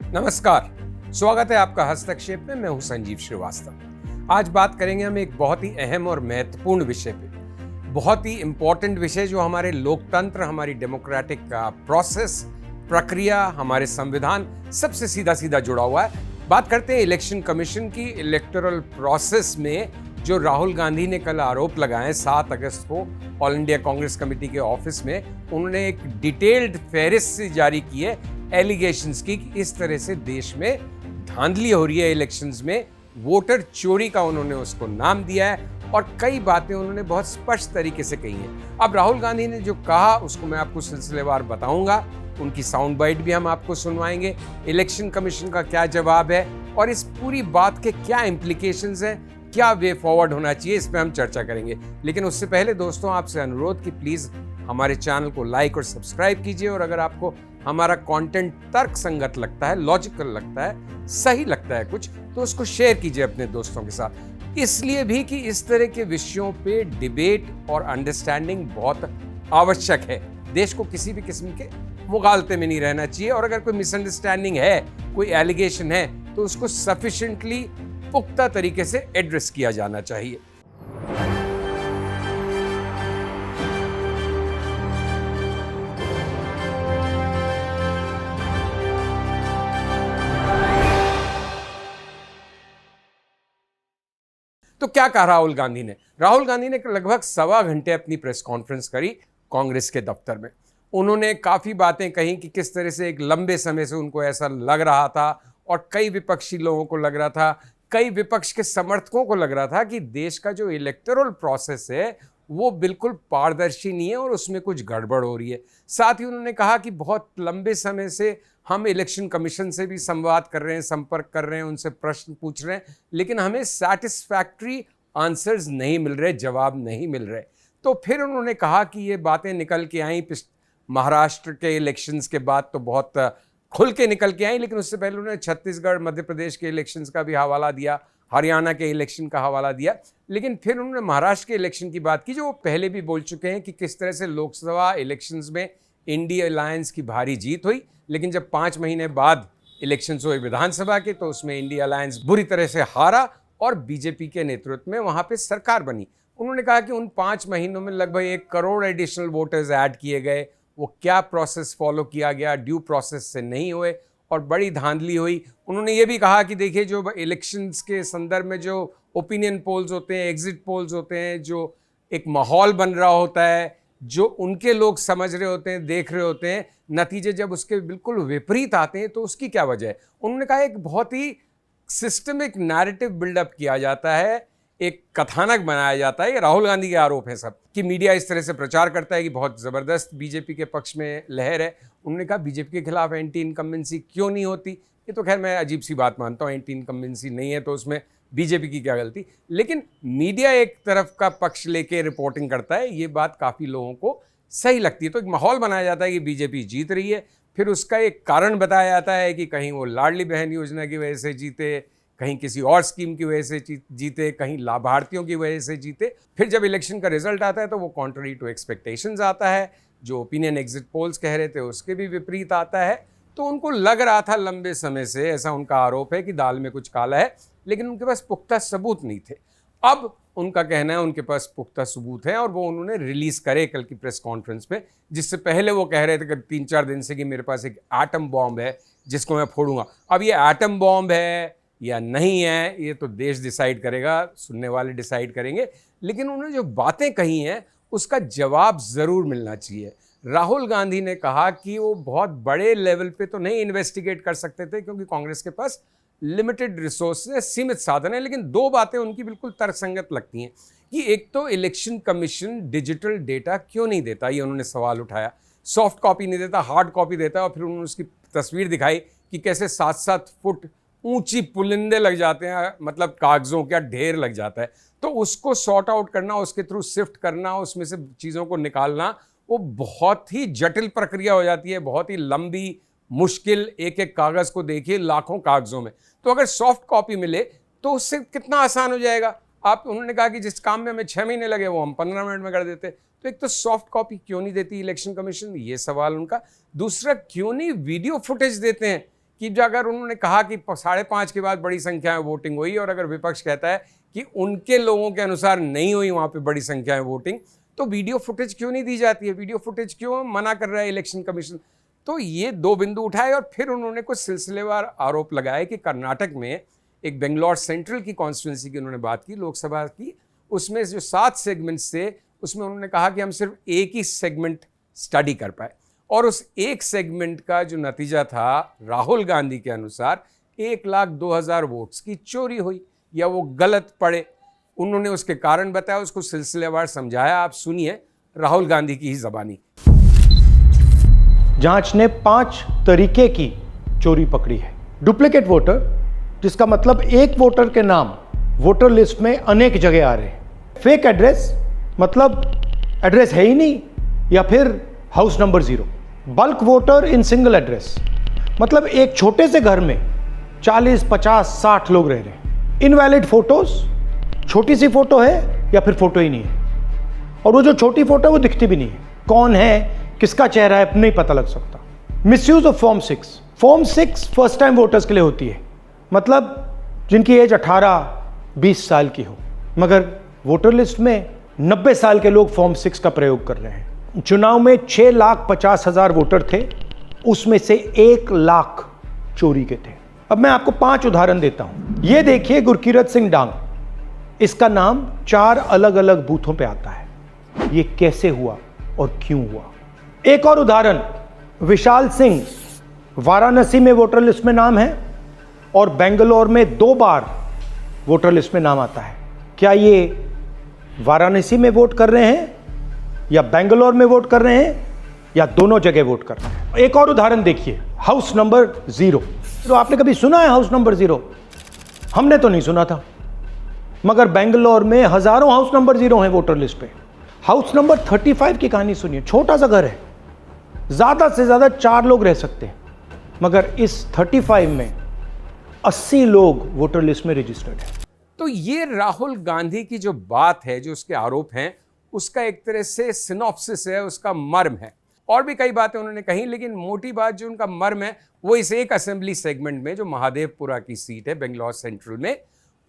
नमस्कार, स्वागत है आपका हस्तक्षेप में। मैं हूं संजीव श्रीवास्तव। आज बात करेंगे हम एक बहुत ही अहम और महत्वपूर्ण विषय पे, बहुत ही इंपॉर्टेंट विषय जो हमारे लोकतंत्र, हमारी डेमोक्रेटिक प्रोसेस, प्रक्रिया, हमारे संविधान सबसे सीधा सीधा जुड़ा हुआ है। बात करते हैं इलेक्शन कमीशन की। इलेक्टोरल प्रोसेस में जो राहुल गांधी ने कल आरोप लगाए 7 अगस्त को ऑल इंडिया कांग्रेस कमेटी के ऑफिस में, उन्होंने एक डिटेल्ड फेहरिस्त जारी की है एलिगेशंस की कि इस तरह से देश में धांधली हो रही है इलेक्शंस में, वोटर चोरी का उन्होंने उसको नाम दिया है और कई बातें उन्होंने बहुत स्पष्ट तरीके से कही हैं। अब राहुल गांधी ने जो कहा उसको मैं आपको सिलसिलेवार बताऊंगा, उनकी साउंड बाइट भी हम आपको सुनवाएंगे, इलेक्शन कमीशन का क्या जवाब है और इस पूरी बात के क्या इम्प्लीकेशंस हैं, क्या वे फॉरवर्ड होना चाहिए, इस पे हम चर्चा करेंगे। लेकिन उससे पहले दोस्तों आपसे अनुरोध कि प्लीज हमारे चैनल को लाइक और सब्सक्राइब कीजिए और अगर आपको हमारा कंटेंट तर्क संगत लगता है, लॉजिकल लगता है, सही लगता है कुछ, तो उसको शेयर कीजिए अपने दोस्तों के साथ। इसलिए भी कि इस तरह के विषयों पे डिबेट और अंडरस्टैंडिंग बहुत आवश्यक है। देश को किसी भी किस्म के मुगालते में नहीं रहना चाहिए और अगर कोई मिसअंडरस्टैंडिंग है, कोई एलिगेशन है, तो उसको सफिशिएंटली पुख्ता तरीके से एड्रेस किया जाना चाहिए। तो क्या कहा राहुल गांधी ने? राहुल गांधी ने लगभग 1.25 घंटे अपनी प्रेस कॉन्फ्रेंस करी कांग्रेस के दफ्तर में। उन्होंने काफ़ी बातें कही कि किस तरह से एक लंबे समय से उनको ऐसा लग रहा था और कई विपक्षी लोगों को लग रहा था, कई विपक्ष के समर्थकों को लग रहा था कि देश का जो इलेक्टोरल प्रोसेस है वो बिल्कुल पारदर्शी नहीं है और उसमें कुछ गड़बड़ हो रही है। साथ ही उन्होंने कहा कि बहुत लंबे समय से हम इलेक्शन कमीशन से भी संवाद कर रहे हैं, संपर्क कर रहे हैं, उनसे प्रश्न पूछ रहे हैं, लेकिन हमें सैटिस्फैक्ट्री आंसर्स नहीं मिल रहे, जवाब नहीं मिल रहे। तो फिर उन्होंने कहा कि ये बातें निकल के आई महाराष्ट्र के इलेक्शंस के बाद, तो बहुत खुल के निकल के आई, लेकिन उससे पहले उन्होंने छत्तीसगढ़, मध्य प्रदेश के इलेक्शंस का भी हवाला दिया, हरियाणा के इलेक्शन का हवाला दिया, लेकिन फिर उन्होंने महाराष्ट्र के इलेक्शन की बात की जो वो पहले भी बोल चुके हैं कि किस तरह से लोकसभा इलेक्शंस में इंडिया अलायंस की भारी जीत हुई, लेकिन जब 5 महीने बाद इलेक्शंस हुए विधानसभा के तो उसमें इंडिया अलायंस बुरी तरह से हारा और बीजेपी के नेतृत्व में वहां पे सरकार बनी। उन्होंने कहा कि उन 5 महीनों में लगभग 1 करोड़ एडिशनल वोटर्स ऐड किए गए, वो क्या प्रोसेस फॉलो किया गया, ड्यू प्रोसेस से नहीं हुए और बड़ी धांधली हुई। उन्होंने ये भी कहा कि देखिए जो इलेक्शंस के संदर्भ में जो ओपिनियन पोल्स होते हैं, एग्जिट पोल्स होते हैं, जो एक माहौल बन रहा होता है, जो उनके लोग समझ रहे होते हैं, देख रहे होते हैं, नतीजे जब उसके बिल्कुल विपरीत आते हैं तो उसकी क्या वजह है। उन्होंने कहा एक बहुत ही सिस्टमिक नैरेटिव बिल्डअप किया जाता है, एक कथानक बनाया जाता है। ये राहुल गांधी के आरोप हैं सब कि मीडिया इस तरह से प्रचार करता है कि बहुत ज़बरदस्त बीजेपी के पक्ष में लहर है। उन्होंने कहा बीजेपी के खिलाफ एंटी इनकम्बेंसी क्यों नहीं होती? ये तो खैर मैं अजीब सी बात मानता हूँ, एंटी इनकम्बेंसी नहीं है तो उसमें बीजेपी की क्या गलती, लेकिन मीडिया एक तरफ का पक्ष लेके रिपोर्टिंग करता है, ये बात काफ़ी लोगों को सही लगती है। तो एक माहौल बनाया जाता है कि बीजेपी जीत रही है, फिर उसका एक कारण बताया जाता है कि कहीं वो लाडली बहन योजना की वजह से जीते, कहीं किसी और स्कीम की वजह से जीते, कहीं लाभार्थियों की वजह से जीते। फिर जब इलेक्शन का रिजल्ट आता है तो वो कॉन्ट्ररी टू एक्सपेक्टेशंस आता है, जो ओपिनियन एग्जिट पोल्स कह रहे थे उसके भी विपरीत आता है। तो उनको लग रहा था लंबे समय से, ऐसा उनका आरोप है कि दाल में कुछ काला है, लेकिन उनके पास पुख्ता सबूत नहीं थे। अब उनका कहना है उनके पास पुख्ता सबूत है और वो उन्होंने रिलीज करे कल की प्रेस कॉन्फ्रेंस में, जिससे पहले वो कह रहे थे 3-4 दिन से कि मेरे पास एक एटम बॉम्ब है जिसको मैं फोड़ूंगा। अब ये एटम बॉम्ब है या नहीं है ये तो देश डिसाइड करेगा, सुनने वाले डिसाइड करेंगे, लेकिन उन्होंने जो बातें कही हैं उसका जवाब ज़रूर मिलना चाहिए। राहुल गांधी ने कहा कि वो बहुत बड़े लेवल पे तो नहीं इन्वेस्टिगेट कर सकते थे क्योंकि कांग्रेस के पास लिमिटेड रिसोर्सेज है, सीमित साधन है, लेकिन 2 बातें उनकी बिल्कुल तर्कसंगत लगती हैं कि एक तो इलेक्शन कमीशन डिजिटल डेटा क्यों नहीं देता, ये उन्होंने सवाल उठाया। सॉफ्ट कॉपी नहीं देता, हार्ड कॉपी देता, और फिर उन्होंने उसकी तस्वीर दिखाई कि कैसे 7-7 फुट ऊंची पुलिंदे लग जाते हैं, मतलब कागजों का ढेर लग जाता है। तो उसको सॉर्ट आउट करना, उसके थ्रू सिफ्ट करना, उसमें से चीज़ों को निकालना, वो बहुत ही जटिल प्रक्रिया हो जाती है, बहुत ही लंबी, मुश्किल। एक एक कागज़ को देखिए लाखों कागज़ों में, तो अगर सॉफ्ट कॉपी मिले तो उससे कितना आसान हो जाएगा। आप उन्होंने कहा कि जिस काम में हमें 6 महीने लगे वो हम 15 मिनट में कर देते। तो एक तो सॉफ्ट कॉपी क्यों नहीं देती इलेक्शन कमीशन, ये सवाल उनका। दूसरा, क्यों नहीं वीडियो फुटेज देते हैं कि अगर उन्होंने कहा कि 5:30 के बाद बड़ी संख्या में वोटिंग हुई और अगर विपक्ष कहता है कि उनके लोगों के अनुसार नहीं हुई वहाँ पे बड़ी संख्या में वोटिंग, तो वीडियो फुटेज क्यों नहीं दी जाती है, वीडियो फुटेज क्यों मना कर रहा है इलेक्शन कमीशन। तो ये दो बिंदु उठाए और फिर उन्होंने कुछ सिलसिलेवार आरोप लगाए कि कर्नाटक में एक बेंगलोर सेंट्रल की कॉन्स्टिट्यूंसी की उन्होंने बात की, लोकसभा की, उसमें जो 7 सेगमेंट्स थे उसमें उन्होंने कहा कि हम सिर्फ एक ही सेगमेंट स्टडी कर पाए और उस एक सेगमेंट का जो नतीजा था राहुल गांधी के अनुसार 1,02,000 वोट्स की चोरी हुई या वो गलत पड़े। उन्होंने उसके कारण बताया, उसको सिलसिलेवार समझाया। आप सुनिए राहुल गांधी की ही ज़बानी। जांच ने 5 तरीके की चोरी पकड़ी है। डुप्लीकेट वोटर, जिसका मतलब एक वोटर के नाम वोटर लिस्ट में अनेक जगह आ रहे हैं। फेक एड्रेस, मतलब एड्रेस है ही नहीं या फिर house number 0। Bulk voter in single address, मतलब एक छोटे से घर में 40, 50, 60 लोग रह रहे हैं। इनवैलिड फोटोज, छोटी सी फोटो है या फिर फोटो ही नहीं है, और वो जो छोटी फोटो है वो दिखती भी नहीं है, कौन है किसका चेहरा है नहीं पता लग सकता। Misuse of form 6। Form 6 first time voters के लिए होती है, मतलब जिनकी एज 18-20 साल की हो, मगर वोटर लिस्ट में 90 साल के लोग फॉर्म 6 का प्रयोग कर रहे हैं। चुनाव में 6,50,000 वोटर थे, उसमें से 1 लाख चोरी के थे। अब मैं आपको 5 उदाहरण देता हूं। यह देखिए गुरकीरत सिंह डांग, इसका नाम 4 अलग अलग बूथों पे आता है। यह कैसे हुआ और क्यों हुआ। एक और उदाहरण, विशाल सिंह, वाराणसी में वोटर लिस्ट में नाम है और बेंगलोर में 2 बार वोटर लिस्ट में नाम आता है। क्या ये वाराणसी में वोट कर रहे हैं या बेंगलोर में वोट कर रहे हैं या दोनों जगह वोट कर रहे हैं। एक और उदाहरण देखिए, हाउस नंबर 0। तो आपने कभी सुना है हाउस नंबर 0? हमने तो नहीं सुना था, मगर बेंगलोर में हजारों हाउस नंबर 0 हैं वोटर लिस्ट पे। हाउस नंबर 35 की कहानी सुनिए। छोटा सा घर है, ज्यादा से ज्यादा 4 लोग रह सकते हैं, मगर इस 35 में 80 लोग वोटर लिस्ट में रजिस्टर्ड है। तो ये राहुल गांधी की जो बात है, जो उसके आरोप हैं, उसका एक तरह से सिनॉप्सिस है, उसका मर्म है। और भी कई बातें उन्होंने कही, लेकिन मोटी बात जो उनका मर्म है वो इस एक असेंबली सेगमेंट में जो महादेवपुरा की सीट है बेंगलोर सेंट्रल में,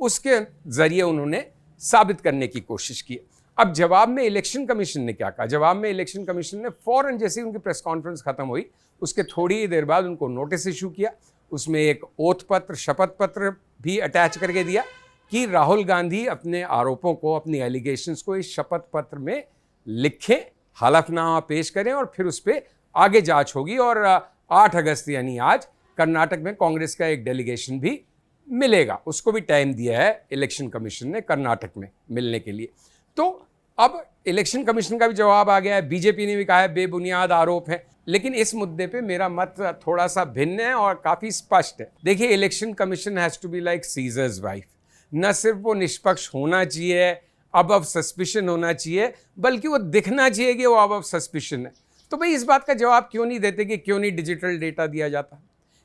उसके जरिए उन्होंने साबित करने की कोशिश की। अब जवाब में इलेक्शन कमीशन ने क्या कहा? जवाब में इलेक्शन कमीशन ने फौरन जैसे ही उनकी प्रेस कॉन्फ्रेंस खत्म हुई उसके थोड़ी ही देर बाद उनको नोटिस इशू किया। उसमें एक ओथ पत्र, शपथ पत्र भी अटैच करके दिया कि राहुल गांधी अपने आरोपों को, अपनी एलिगेशंस को इस शपथ पत्र में लिखें, हलफनामा पेश करें और फिर उस पर आगे जांच होगी। और 8 अगस्त यानी आज कर्नाटक में कांग्रेस का एक डेलीगेशन भी मिलेगा, उसको भी टाइम दिया है इलेक्शन कमीशन ने कर्नाटक में मिलने के लिए। तो अब इलेक्शन कमीशन का भी जवाब आ गया है, बीजेपी ने भी कहा है बेबुनियाद आरोप है। लेकिन इस मुद्दे पे मेरा मत थोड़ा सा भिन्न है और काफ़ी स्पष्ट है। देखिए, election commission has to be like Caesar's wife. न सिर्फ वो निष्पक्ष होना चाहिए, अबव सस्पिशन होना चाहिए, बल्कि वो दिखना चाहिए कि वो अबव सस्पिशन है। तो भाई इस बात का जवाब क्यों नहीं देते कि क्यों नहीं डिजिटल डेटा दिया जाता?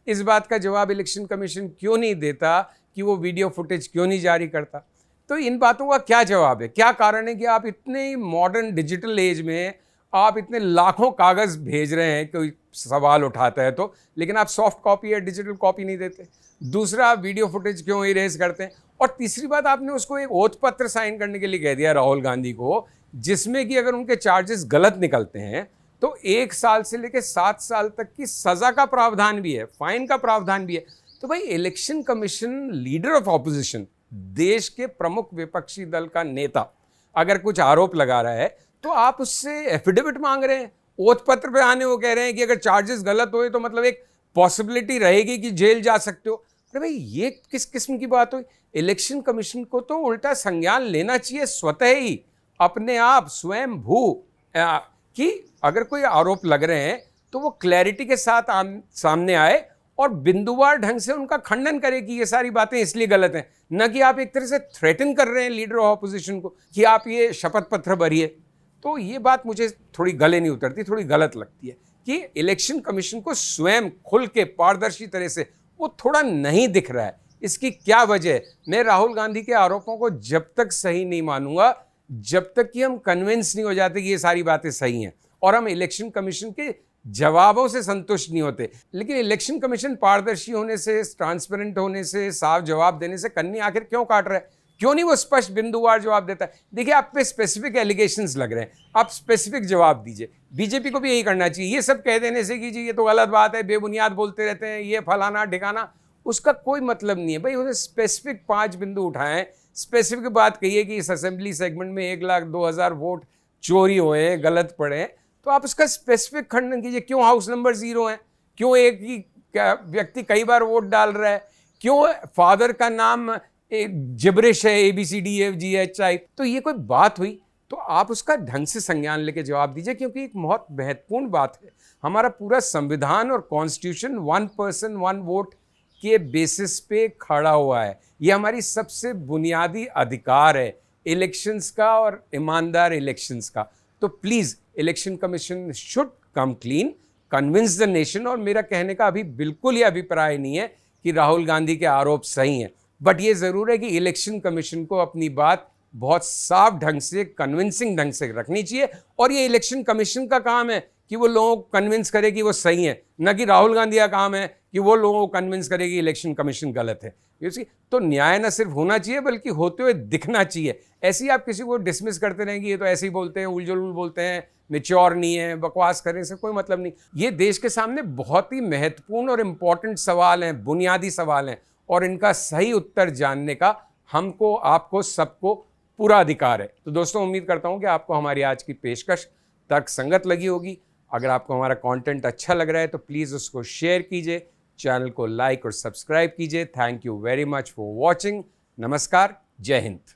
इस बात का जवाब इलेक्शन कमीशन क्यों नहीं देता कि वो वीडियो फुटेज क्यों नहीं जारी करता? तो इन बातों का क्या जवाब है? क्या कारण है कि आप इतने मॉडर्न डिजिटल एज में आप इतने लाखों कागज़ भेज रहे हैं, कोई सवाल उठाता है तो, लेकिन आप सॉफ्ट कॉपी या डिजिटल कॉपी नहीं देते? दूसरा, आप वीडियो फुटेज क्यों इरेज करते हैं? और तीसरी बात, आपने उसको एक ओथ पत्र साइन करने के लिए कह दिया राहुल गांधी को, जिसमें कि अगर उनके चार्जेस गलत निकलते हैं तो 1 साल से लेकर 7 साल तक की सज़ा का प्रावधान भी है, फाइन का प्रावधान भी है। तो भाई election commission, leader of opposition, देश के प्रमुख विपक्षी दल का नेता, अगर कुछ आरोप लगा रहा है तो आप उससे एफिडेविट मांग रहे हैं। ओथ पत्र पे आने वो कह रहे हैं कि अगर चार्जेस गलत हुए तो मतलब एक पॉसिबिलिटी रहेगी कि जेल जा सकते हो। अरे भाई, ये किस किस्म की बात हुई? इलेक्शन कमीशन को तो उल्टा संज्ञान लेना चाहिए स्वतः ही, अपने आप, स्वयं भू, कि अगर कोई आरोप लग रहे हैं तो वो क्लैरिटी के साथ सामने आए और बिंदुवार ढंग से उनका खंडन करे कि ये सारी बातें इसलिए गलत हैं, न कि आप एक तरह से थ्रेटन कर रहे हैं लीडर ऑफ ऑपोजिशन को कि आप ये शपथ पत्र भरिए। तो ये बात मुझे थोड़ी गले नहीं उतरती, थोड़ी गलत लगती है कि इलेक्शन कमीशन को स्वयं खुल के पारदर्शी तरह से वो थोड़ा नहीं दिख रहा है। इसकी क्या वजह है? मैं राहुल गांधी के आरोपों को जब तक सही नहीं मानूंगा जब तक कि हम कन्विंस नहीं हो जाते कि ये सारी बातें सही हैं और हम इलेक्शन कमीशन के जवाबों से संतुष्ट नहीं होते। लेकिन इलेक्शन कमीशन पारदर्शी होने से, ट्रांसपेरेंट होने से, साफ जवाब देने से कन्नी आखिर क्यों काट रहा है? क्यों नहीं वो स्पष्ट बिंदुवार जवाब देता है? देखिए, आप पे स्पेसिफिक एलिगेशंस लग रहे हैं, आप स्पेसिफिक जवाब दीजिए। बीजेपी को भी यही करना चाहिए। ये सब कह देने से कि जी ये तो गलत बात है, बेबुनियाद बोलते रहते हैं, ये फलाना ठिकाना, उसका कोई मतलब नहीं है भाई। उन्हें स्पेसिफिक 5 बिंदु उठाएं, स्पेसिफिक बात कहिए कि इस असेंबली सेगमेंट में 1,02,000 वोट चोरी हुए, गलत पड़े, तो आप उसका स्पेसिफिक खंडन कीजिए। क्यों हाउस नंबर 0 है? क्यों एक ही व्यक्ति कई बार वोट डाल रहा है? क्यों फादर का नाम जिब्रिश है, ABCDEFGHI? तो ये कोई बात हुई? तो आप उसका ढंग से संज्ञान लेके जवाब दीजिए, क्योंकि एक बहुत महत्वपूर्ण बात है। हमारा पूरा संविधान और कॉन्स्टिट्यूशन 1 पर्सन 1 वोट के बेसिस पे खड़ा हुआ है। ये हमारी सबसे बुनियादी अधिकार है इलेक्शंस का और ईमानदार इलेक्शंस का। तो please election commission should come clean, convince the nation. और मेरा कहने का अभी बिल्कुल ये अभिप्राय नहीं है कि राहुल गांधी के आरोप सही हैं, बट ये ज़रूर है कि इलेक्शन कमीशन को अपनी बात बहुत साफ ढंग से, कन्विंसिंग ढंग से रखनी चाहिए। और ये इलेक्शन कमीशन का काम है कि वो लोगों को कन्विंस करे कि वो सही है, न कि राहुल गांधी का काम है कि वो लोगों को कन्विंस करे कि इलेक्शन कमीशन गलत है। तो न्याय न सिर्फ होना चाहिए बल्कि होते हुए दिखना चाहिए। ऐसे ही आप किसी को डिसमिस करते रहें कि ये तो ऐसे ही बोलते हैं, उलझुल बोलते हैं, मैच्योर नहीं है, बकवास करने से कोई मतलब नहीं। ये देश के सामने बहुत ही महत्वपूर्ण और इम्पॉर्टेंट सवाल हैं, बुनियादी सवाल हैं, और इनका सही उत्तर जानने का हमको, आपको, सबको पूरा अधिकार है। तो दोस्तों, उम्मीद करता हूँ कि आपको हमारी आज की पेशकश तर्कसंगत लगी होगी। अगर आपको हमारा कंटेंट अच्छा लग रहा है तो प्लीज़ उसको शेयर कीजिए, चैनल को लाइक और सब्सक्राइब कीजिए। Thank you very much for watching. नमस्कार, जय हिंद।